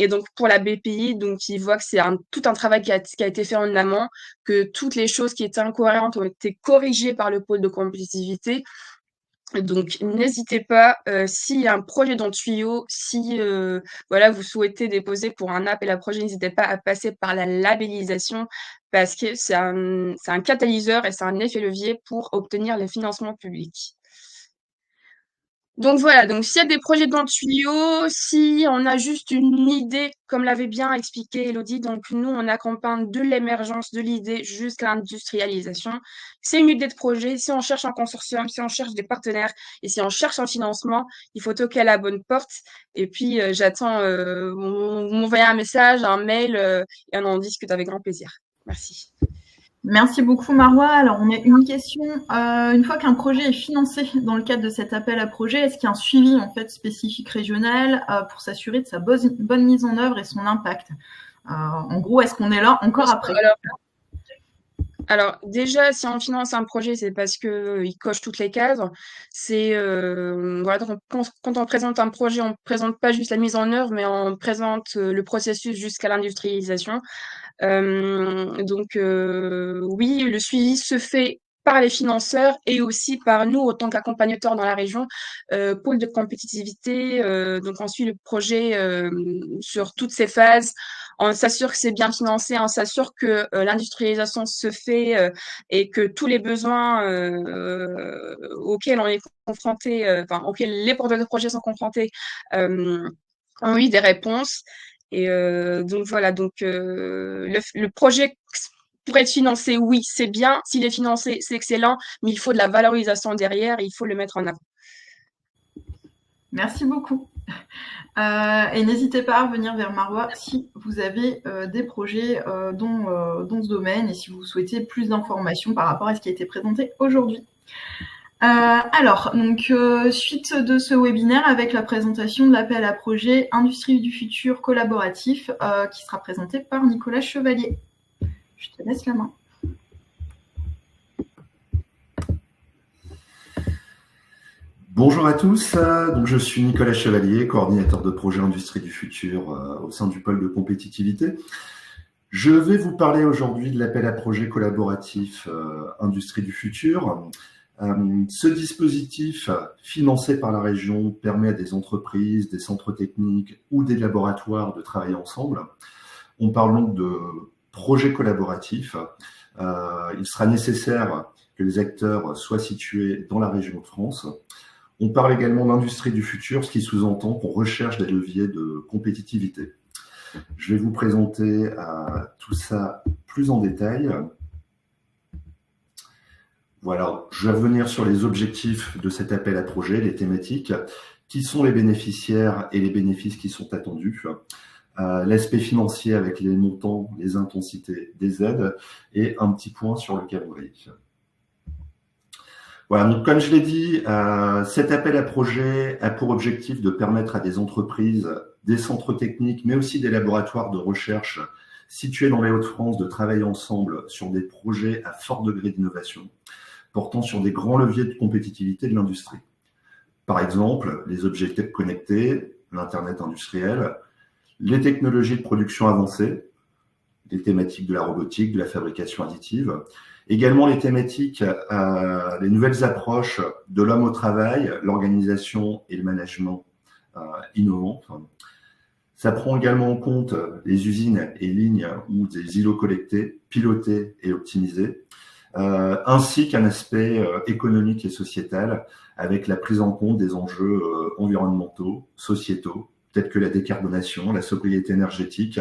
donc, pour la BPI, donc, ils voient que c'est tout un travail qui a été fait en amont, que toutes les choses qui étaient incohérentes ont été corrigées par le pôle de compétitivité. Donc, n'hésitez pas, s'il y a un projet dans le tuyau, si voilà, vous souhaitez déposer pour un appel à projet, n'hésitez pas à passer par la labellisation parce que c'est un catalyseur et c'est un effet levier pour obtenir les financements publics. Donc voilà, donc s'il y a des projets dans le tuyau, si on a juste une idée, comme l'avait bien expliqué Elodie, donc nous, on accompagne de l'émergence de l'idée jusqu'à l'industrialisation. C'est une idée de projet. Si on cherche un consortium, si on cherche des partenaires et si on cherche un financement, il faut toquer à la bonne porte. Et puis, j'attends, vous m'envoyez un message, un mail et on en discute avec grand plaisir. Merci. Merci beaucoup Marois. Alors on a une question. Une fois qu'un projet est financé dans le cadre de cet appel à projet, est-ce qu'il y a un suivi en fait spécifique régional pour s'assurer de sa bonne mise en œuvre et son impact? En gros, est-ce qu'on est là encore après? Alors déjà, si on finance un projet, c'est parce que il coche toutes les cases. C'est voilà, quand on présente un projet, on présente pas juste la mise en œuvre, mais on présente le processus jusqu'à l'industrialisation. Donc oui, le suivi se fait par les financeurs et aussi par nous en tant qu'accompagnateurs dans la région, pôle de compétitivité. Donc on suit le projet sur toutes ses phases. On s'assure que c'est bien financé, on s'assure que l'industrialisation se fait et que tous les besoins auxquels on est confronté, enfin auxquels les porteurs de projets sont confrontés, ont eu des réponses. Et donc voilà, donc le projet pour être financé, oui, c'est bien. S'il est financé, c'est excellent, mais il faut de la valorisation derrière et il faut le mettre en avant. Merci beaucoup. Et n'hésitez pas à revenir vers Marois si vous avez des projets dans ce domaine et si vous souhaitez plus d'informations par rapport à ce qui a été présenté aujourd'hui. Alors, donc, suite de ce webinaire avec la présentation de l'appel à projet Industrie du futur collaboratif qui sera présenté par Nicolas Chevalier. Je te laisse la main. Bonjour à tous, donc je suis Nicolas Chevalier, coordinateur de projet Industrie du futur au sein du pôle de compétitivité. Je vais vous parler aujourd'hui de l'appel à projet collaboratif Industrie du futur. Ce dispositif financé par la région permet à des entreprises, des centres techniques ou des laboratoires de travailler ensemble. On parle donc de projet collaboratif. Il sera nécessaire que les acteurs soient situés dans la région de France. On parle également d'industrie du futur, ce qui sous-entend qu'on recherche des leviers de compétitivité. Je vais vous présenter tout ça plus en détail. Voilà, je vais revenir sur les objectifs de cet appel à projet, les thématiques, qui sont les bénéficiaires et les bénéfices qui sont attendus, l'aspect financier avec les montants, les intensités des aides et un petit point sur le calendrier. Voilà, donc comme je l'ai dit, cet appel à projet a pour objectif de permettre à des entreprises, des centres techniques, mais aussi des laboratoires de recherche situés dans les Hauts-de-France de travailler ensemble sur des projets à fort degré d'innovation, portant sur des grands leviers de compétitivité de l'industrie. Par exemple, les objets connectés, l'Internet industriel, les technologies de production avancées, les thématiques de la robotique, de la fabrication additive, également les thématiques, les nouvelles approches de l'homme au travail, l'organisation et le management innovant. Ça prend également en compte les usines et lignes ou des îlots collectés, pilotés et optimisés, ainsi qu'un aspect économique et sociétal avec la prise en compte des enjeux environnementaux, sociétaux, tels que la décarbonation, la sobriété énergétique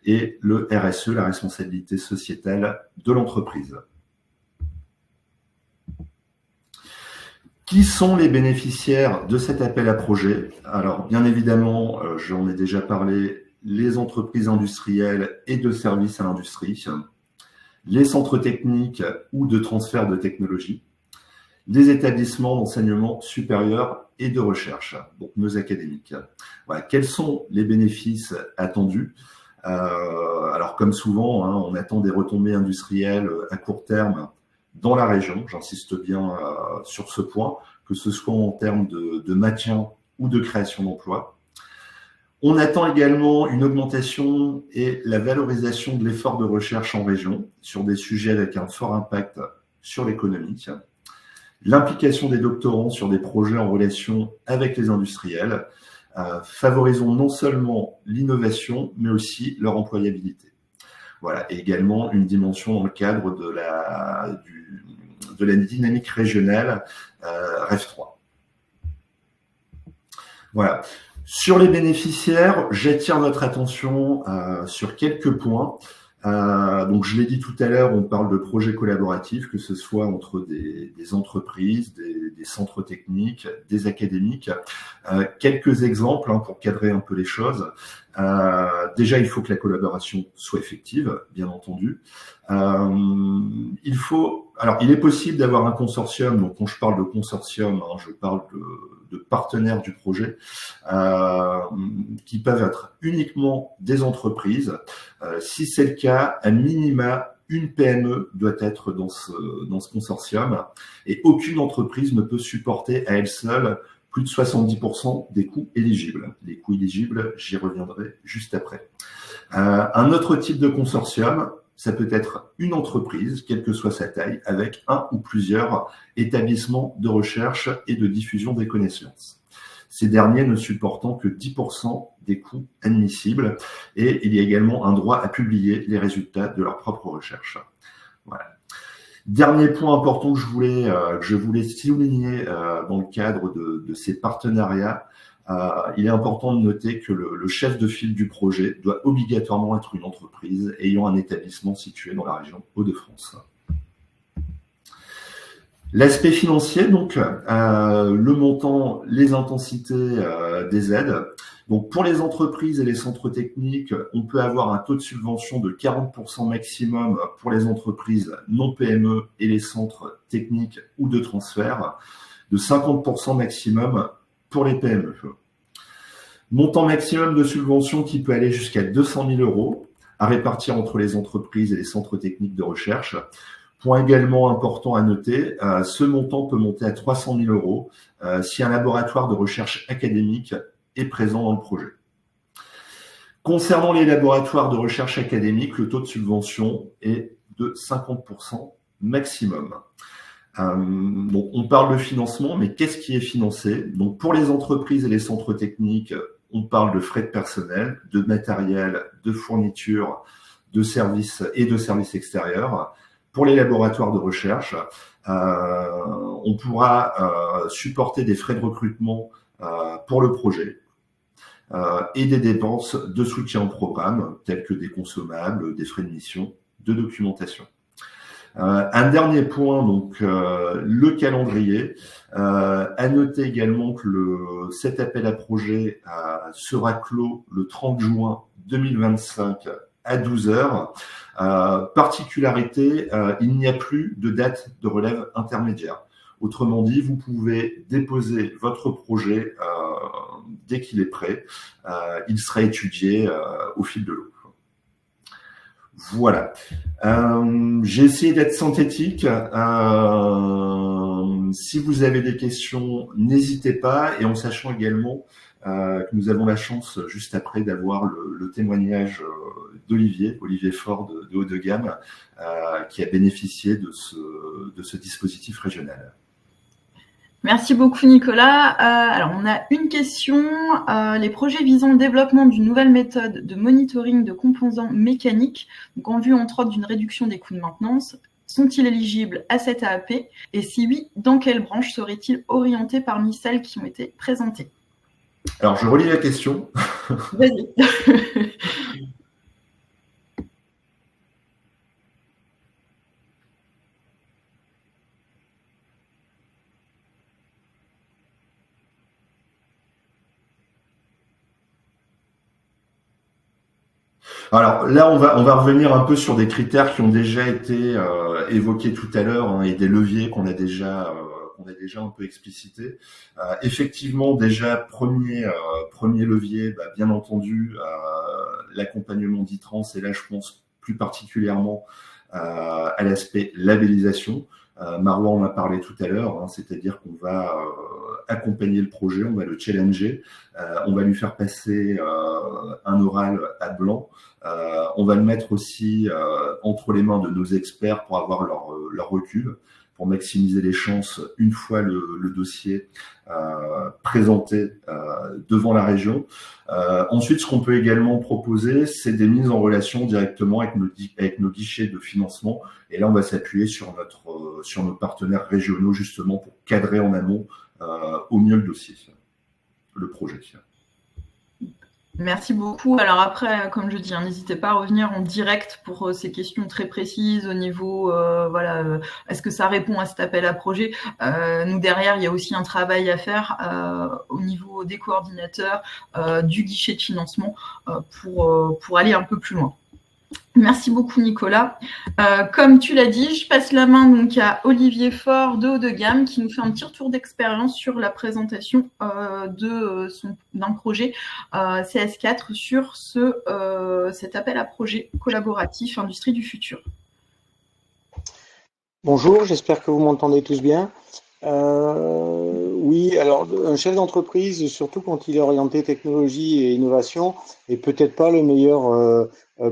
et le RSE, la responsabilité sociétale de l'entreprise. Qui sont les bénéficiaires de cet appel à projet? Alors, bien évidemment, j'en ai déjà parlé, les entreprises industrielles et de services à l'industrie, les centres techniques ou de transfert de technologie, les établissements d'enseignement supérieur et de recherche, donc nos académiques. Voilà. Quels sont les bénéfices attendus? Alors, comme souvent, on attend des retombées industrielles à court terme dans la région, j'insiste bien sur ce point, que ce soit en termes de maintien ou de création d'emplois. On attend également une augmentation et la valorisation de l'effort de recherche en région sur des sujets avec un fort impact sur l'économie. L'implication des doctorants sur des projets en relation avec les industriels. Favorisons non seulement l'innovation, mais aussi leur employabilité. Voilà, et également une dimension dans le cadre de la dynamique régionale REF 3. Voilà. Sur les bénéficiaires, j'attire votre attention sur quelques points. Donc, je l'ai dit tout à l'heure, on parle de projets collaboratifs, que ce soit entre des entreprises, des centres techniques, des académiques. Quelques exemples pour cadrer un peu les choses. Déjà, il faut que la collaboration soit effective, bien entendu. Il est possible d'avoir un consortium. Donc, quand je parle de consortium, je parle de partenaires du projet qui peuvent être uniquement des entreprises. Si c'est le cas, à minima, une PME doit être dans ce consortium et aucune entreprise ne peut supporter à elle seule plus de 70% des coûts éligibles. Les coûts éligibles, j'y reviendrai juste après. Un autre type de consortium, ça peut être une entreprise, quelle que soit sa taille, avec un ou plusieurs établissements de recherche et de diffusion des connaissances. Ces derniers ne supportant que 10% des coûts admissibles et il y a également un droit à publier les résultats de leur propre recherche. Voilà. Dernier point important que je voulais souligner dans le cadre de ces partenariats, il est important de noter que le chef de file du projet doit obligatoirement être une entreprise ayant un établissement situé dans la région Hauts-de-France. L'aspect financier, donc, le montant, les intensités des aides. Donc, pour les entreprises et les centres techniques, on peut avoir un taux de subvention de 40% maximum pour les entreprises non PME et les centres techniques ou de transfert, de 50% maximum pour les PME. Montant maximum de subvention qui peut aller jusqu'à 200 000 € à répartir entre les entreprises et les centres techniques de recherche. Point également important à noter, ce montant peut monter à 300 000 € si un laboratoire de recherche académique est présent dans le projet. Concernant les laboratoires de recherche académique, le taux de subvention est de 50% maximum. Donc, on parle de financement, mais qu'est-ce qui est financé? Donc, pour les entreprises et les centres techniques, on parle de frais de personnel, de matériel, de fourniture, de services et de services extérieurs. Pour les laboratoires de recherche, on pourra supporter des frais de recrutement pour le projet et des dépenses de soutien au programme, tels que des consommables, des frais de mission, de documentation. Un dernier point, donc le calendrier. À noter également que cet appel à projet sera clos le 30 juin 2025 à 12 heures. Particularité, il n'y a plus de date de relève intermédiaire. Autrement dit, vous pouvez déposer votre projet dès qu'il est prêt. Il sera étudié au fil de l'eau. Voilà. J'ai essayé d'être synthétique. Si vous avez des questions, n'hésitez pas. Et en sachant également que nous avons la chance, juste après, d'avoir le témoignage d'Olivier Faure de Haut de Gamme, qui a bénéficié de ce dispositif régional. Merci beaucoup Nicolas. Alors on a une question. Les projets visant le développement d'une nouvelle méthode de monitoring de composants mécaniques, donc en vue entre autres d'une réduction des coûts de maintenance, sont-ils éligibles à cette AAP? Et si oui, dans quelle branche seraient-ils orientés parmi celles qui ont été présentées? Alors je relis la question. Vas-y. Alors là, on va revenir un peu sur des critères qui ont déjà été évoqués tout à l'heure et des leviers qu'on a déjà un peu explicités. Effectivement, déjà premier levier, bien entendu, l'accompagnement d'ITRANS, et là je pense plus particulièrement à l'aspect labellisation. Marouane en a parlé tout à l'heure, c'est-à-dire qu'on va accompagner le projet, on va le challenger, on va lui faire passer un oral à blanc, on va le mettre aussi entre les mains de nos experts pour avoir leur recul, pour maximiser les chances une fois le dossier présenté devant la région. Ensuite, ce qu'on peut également proposer, c'est des mises en relation directement avec nos guichets de financement. Et là, on va s'appuyer sur nos partenaires régionaux justement pour cadrer en amont au mieux le dossier, le projet. Merci beaucoup. Alors après, comme je dis, n'hésitez pas à revenir en direct pour ces questions très précises au niveau, est-ce que ça répond à cet appel à projet? Nous, derrière, il y a aussi un travail à faire au niveau des coordinateurs, du guichet de financement pour aller un peu plus loin. Merci beaucoup Nicolas. Comme tu l'as dit, je passe la main donc à Olivier Faure de Haut de Gamme qui nous fait un petit retour d'expérience sur la présentation d'un projet CS4 sur cet appel à projet collaboratif Industrie du futur. Bonjour, j'espère que vous m'entendez tous bien. Oui, alors un chef d'entreprise, surtout quand il est orienté technologie et innovation, est peut-être pas le meilleur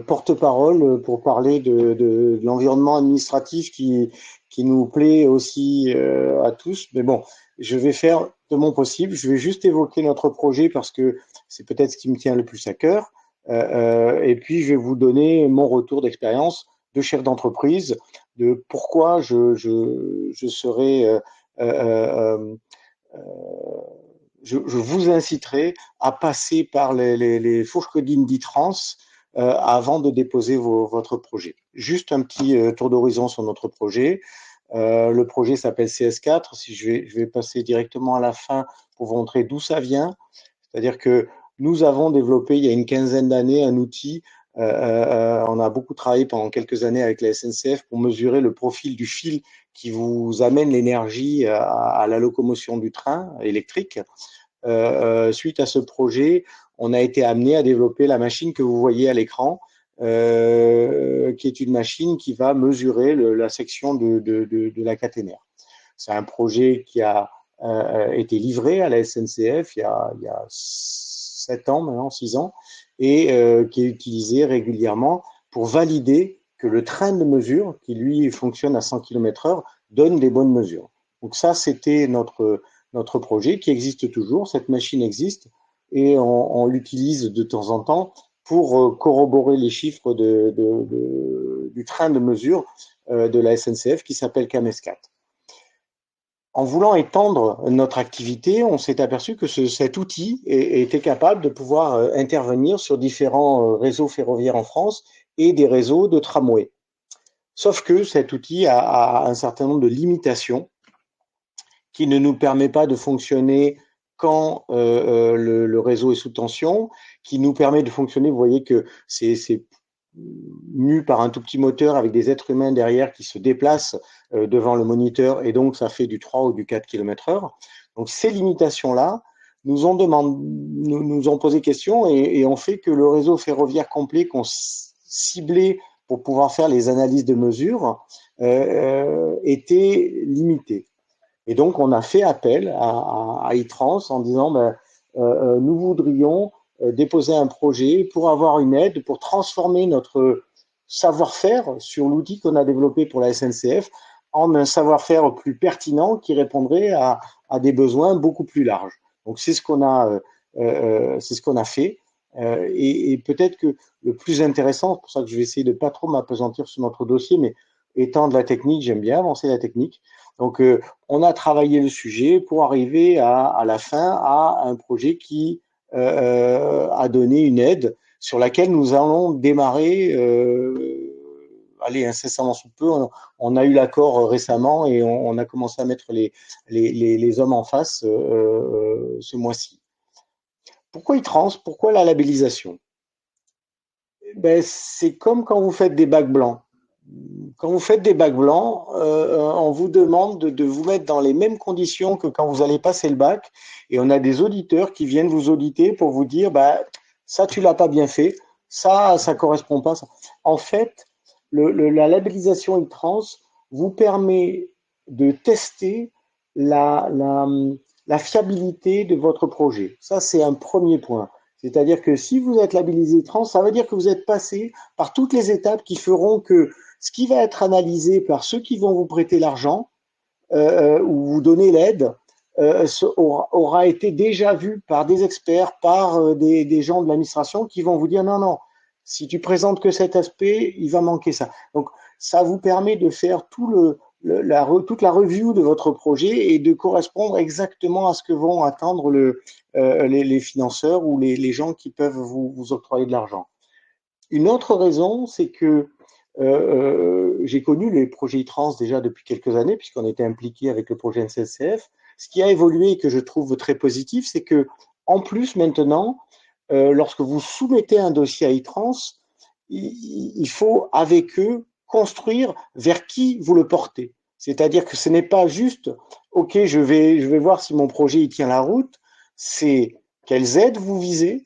porte-parole pour parler de l'environnement administratif qui nous plaît aussi à tous. Mais bon, je vais faire de mon possible. Je vais juste évoquer notre projet parce que c'est peut-être ce qui me tient le plus à cœur. Et puis, je vais vous donner mon retour d'expérience de chef d'entreprise, de pourquoi je serai... je vous inciterai à passer par les fourches-codines d'ITRANS avant de déposer votre projet. Juste un petit tour d'horizon sur notre projet. Le projet s'appelle CS4. Si je vais passer directement à la fin pour vous montrer d'où ça vient. C'est-à-dire que nous avons développé il y a une quinzaine d'années un outil. On a beaucoup travaillé pendant quelques années avec la SNCF pour mesurer le profil du fil qui vous amène l'énergie à la locomotion du train électrique. Suite à ce projet, on a été amené à développer la machine que vous voyez à l'écran, qui est une machine qui va mesurer la section de la caténaire. C'est un projet qui a été livré à la SNCF il y a 7 ans maintenant, 6 ans, et qui est utilisé régulièrement pour valider que le train de mesure, qui lui fonctionne à 100 km/h, donne des bonnes mesures. Donc ça, c'était notre projet qui existe toujours. Cette machine existe et on l'utilise de temps en temps pour corroborer les chiffres du train de mesure de la SNCF qui s'appelle CAMES4. En voulant étendre notre activité, on s'est aperçu que cet outil était capable de pouvoir intervenir sur différents réseaux ferroviaires en France et des réseaux de tramway. Sauf que cet outil a un certain nombre de limitations qui ne nous permet pas de fonctionner quand le réseau est sous tension, qui nous permet de fonctionner, vous voyez que c'est mu par un tout petit moteur avec des êtres humains derrière qui se déplacent devant le moniteur, et donc ça fait du 3 ou du 4 km/h. Donc ces limitations-là nous ont posé question et ont fait que le réseau ferroviaire complet qu'on ciblait pour pouvoir faire les analyses de mesure était limité. Et donc on a fait appel à Itrans en disant nous voudrions déposer un projet pour avoir une aide, pour transformer notre savoir-faire sur l'outil qu'on a développé pour la SNCF en un savoir-faire plus pertinent qui répondrait à des besoins beaucoup plus larges. Donc c'est ce qu'on a fait. Et peut-être que le plus intéressant, c'est pour ça que je vais essayer de pas trop m'appesantir sur notre dossier, mais étant de la technique, j'aime bien avancer la technique. Donc on a travaillé le sujet pour arriver à la fin à un projet qui a donné une aide sur laquelle nous allons démarrer incessamment sous peu. On a eu l'accord récemment et on a commencé à mettre les hommes en face ce mois-ci. Pourquoi Itrans? Pourquoi la labellisation? C'est comme quand vous faites des bacs blancs. Quand vous faites des bacs blancs, on vous demande de vous mettre dans les mêmes conditions que quand vous allez passer le bac, et on a des auditeurs qui viennent vous auditer pour vous dire ça tu l'as pas bien fait, ça correspond pas. En fait, la labellisation Itrans vous permet de tester la fiabilité de votre projet. Ça, c'est un premier point. C'est-à-dire que si vous êtes labellisé Itrans, ça veut dire que vous êtes passé par toutes les étapes qui feront que ce qui va être analysé par ceux qui vont vous prêter l'argent ou vous donner l'aide aura été déjà vu par des experts, par des gens de l'administration qui vont vous dire non, si tu présentes que cet aspect, il va manquer ça. Donc, ça vous permet de faire toute la review de votre projet et de correspondre exactement à ce que vont attendre les financeurs ou les gens qui peuvent vous octroyer de l'argent. Une autre raison, c'est que j'ai connu les projets Itrans déjà depuis quelques années, puisqu'on était impliqué avec le projet SNCF. Ce qui a évolué et que je trouve très positif, c'est que en plus maintenant, lorsque vous soumettez un dossier à Itrans, il faut avec eux construire vers qui vous le portez. C'est-à-dire que ce n'est pas juste ok, je vais voir si mon projet il tient la route, c'est quelles aides vous visez,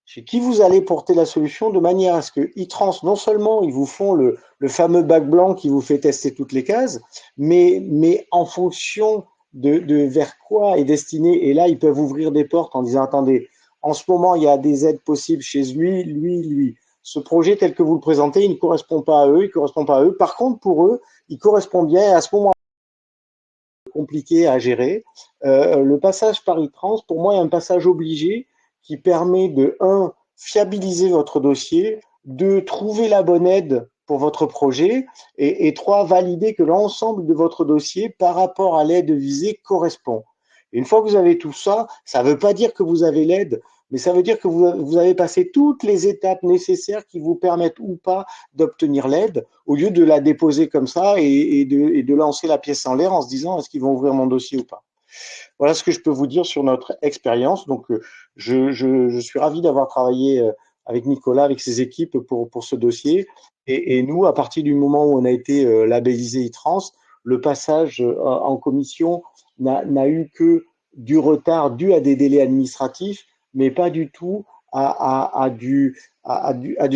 chez qui vous allez porter la solution, de manière à ce que Itrans, non seulement ils vous font le fameux bac blanc qui vous fait tester toutes les cases, mais en fonction de vers quoi est destiné, et là ils peuvent ouvrir des portes en disant attendez, en ce moment il y a des aides possibles chez lui. Ce projet tel que vous le présentez, il ne correspond pas à eux, Par contre, pour eux, il correspond bien, et à ce moment compliqué à gérer. Le passage par Itrans, pour moi, est un passage obligé qui permet de, fiabiliser votre dossier, 2, trouver la bonne aide pour votre projet, et 3, valider que l'ensemble de votre dossier par rapport à l'aide visée correspond. Et une fois que vous avez tout ça, ça ne veut pas dire que vous avez l'aide, mais ça veut dire que vous avez passé toutes les étapes nécessaires qui vous permettent ou pas d'obtenir l'aide, au lieu de la déposer comme ça et de lancer la pièce en l'air en se disant est-ce qu'ils vont ouvrir mon dossier ou pas. Voilà ce que je peux vous dire sur notre expérience. Donc, je suis ravi d'avoir travaillé avec Nicolas, avec ses équipes pour ce dossier. Et nous, à partir du moment où on a été labellisé Itrans, le passage en commission n'a eu que du retard dû à des délais administratifs, mais pas du tout à du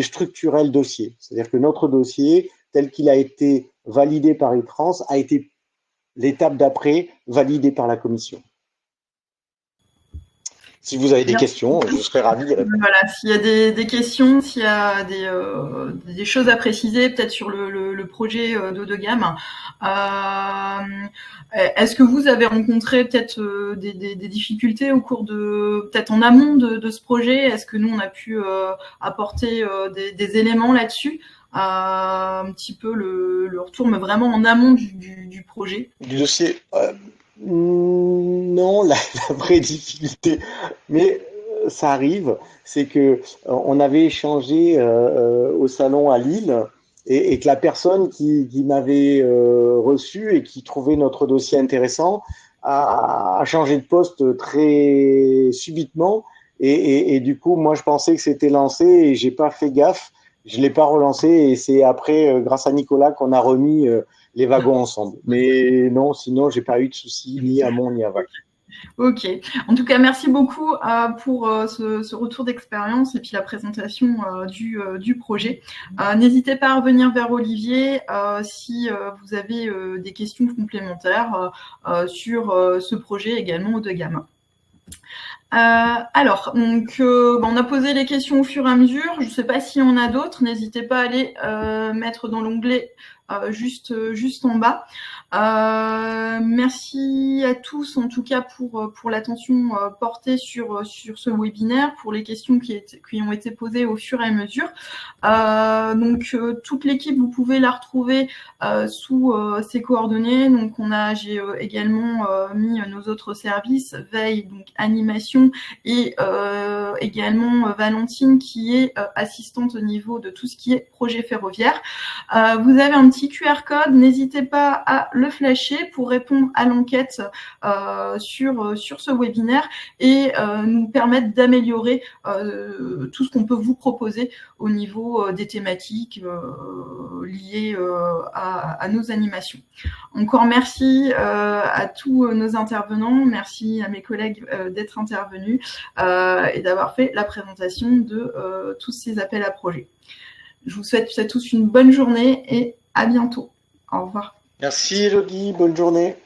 structurel dossier. C'est-à-dire que notre dossier, tel qu'il a été validé par Itrans, a été l'étape d'après validé par la commission. Si vous avez des questions, je serai ravi de répondre. Voilà, s'il y a des questions, s'il y a des choses à préciser, peut-être sur le projet d'eau de gamme. Est-ce que vous avez rencontré peut-être des difficultés au cours peut-être en amont de ce projet? Est-ce que nous, on a pu apporter des éléments là-dessus? Un petit peu le retour, mais vraiment en amont du projet. Du dossier, non, la vraie difficulté, mais ça arrive, c'est que on avait échangé au salon à Lille et que la personne qui m'avait reçu et qui trouvait notre dossier intéressant a changé de poste très subitement et du coup, moi, je pensais que c'était lancé et j'ai pas fait gaffe. Je l'ai pas relancé et c'est après, grâce à Nicolas, qu'on a remis les wagons ensemble. Mais non, sinon, j'ai pas eu de soucis ni à Mont ni à Vac. Ok. En tout cas, merci beaucoup pour ce retour d'expérience et puis la présentation du projet. N'hésitez pas à revenir vers Olivier si vous avez des questions complémentaires sur ce projet également haut de gamme. Alors, donc, on a posé les questions au fur et à mesure. Je ne sais pas s'il y en a d'autres. N'hésitez pas à aller mettre dans l'onglet juste en bas. Merci à tous, en tout cas, pour l'attention portée sur ce webinaire, pour les questions qui ont été posées au fur et à mesure. Donc, toute l'équipe, vous pouvez la retrouver sous ces coordonnées. Donc, j'ai également mis nos autres services, veille, donc animation, et également Valentine, qui est assistante au niveau de tout ce qui est projet ferroviaire. Vous avez un petit QR code, n'hésitez pas à le flasher pour répondre à l'enquête sur ce webinaire et nous permettre d'améliorer tout ce qu'on peut vous proposer au niveau des thématiques liées à nos animations. Encore merci à tous nos intervenants, merci à mes collègues d'être intervenus et d'avoir fait la présentation de tous ces appels à projets. Je vous souhaite à tous une bonne journée et à bientôt. Au revoir. Merci Elodie, bonne journée.